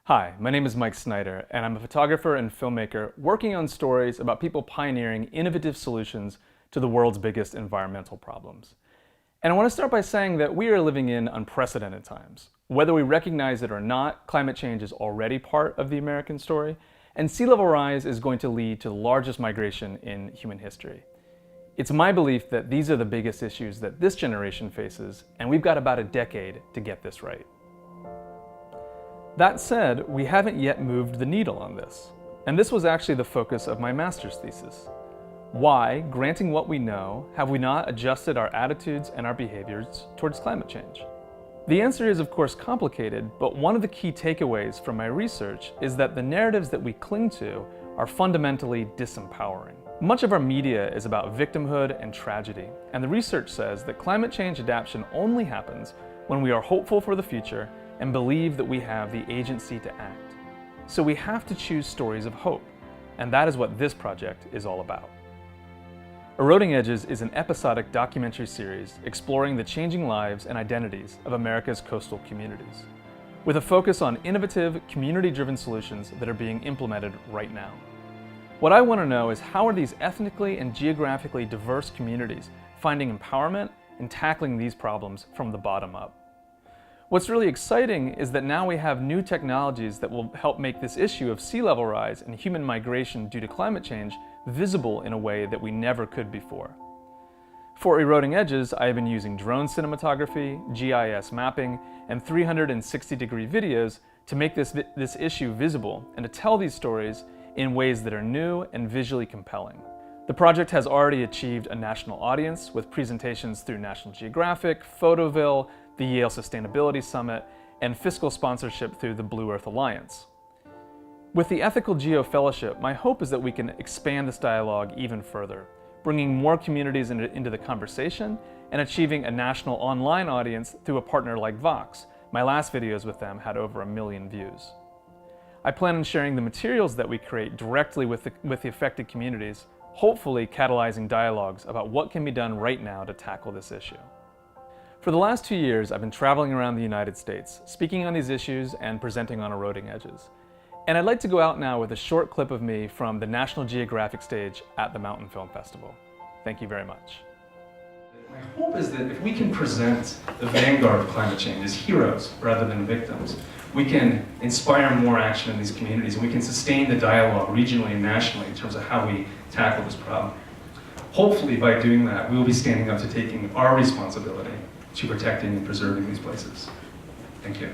Hi, my name is Mike Snyder, and I'm a photographer and filmmaker working on stories about people pioneering innovative solutions to the world's biggest environmental problems. And I want to start by saying that we are living in unprecedented times. Whether we recognize it or not, climate change is already part of the American story, and sea level rise is going to lead to the largest migration in human history. It's my belief that these are the biggest issues that this generation faces, and we've got about a decade to get this right. That said, we haven't yet moved the needle on this. And this was actually the focus of my master's thesis. Why, granting what we know, have we not adjusted our attitudes and our behaviors towards climate change? The answer is, of course, complicated, but one of the key takeaways from my research is that the narratives that we cling to are fundamentally disempowering. Much of our media is about victimhood and tragedy, and the research says that climate change adaptation only happens when we are hopeful for the future and believe that we have the agency to act. So we have to choose stories of hope, and that is what this project is all about. Eroding Edges is an episodic documentary series exploring the changing lives and identities of America's coastal communities, with a focus on innovative, community-driven solutions that are being implemented right now. What I want to know is, how are these ethnically and geographically diverse communities finding empowerment and tackling these problems from the bottom up? What's really exciting is that now we have new technologies that will help make this issue of sea level rise and human migration due to climate change visible in a way that we never could before. For Eroding Edges, I have been using drone cinematography, GIS mapping, and 360-degree videos to make this issue visible and to tell these stories in ways that are new and visually compelling. The project has already achieved a national audience with presentations through National Geographic, Photoville, the Yale Sustainability Summit, and fiscal sponsorship through the Blue Earth Alliance. With the Ethical Geo Fellowship, my hope is that we can expand this dialogue even further, bringing more communities into the conversation and achieving a national online audience through a partner like Vox. My last videos with them had over 1 million views. I plan on sharing the materials that we create directly with the affected communities, hopefully catalyzing dialogues about what can be done right now to tackle this issue. For the last 2 years, I've been traveling around the United States, speaking on these issues and presenting on Eroding Edges. And I'd like to go out now with a short clip of me from the National Geographic stage at the Mountain Film Festival. Thank you very much. My hope is that if we can present the vanguard of climate change as heroes rather than victims, we can inspire more action in these communities, and we can sustain the dialogue regionally and nationally in terms of how we tackle this problem. Hopefully, by doing that, we will be standing up to taking our responsibility to protecting and preserving these places. Thank you.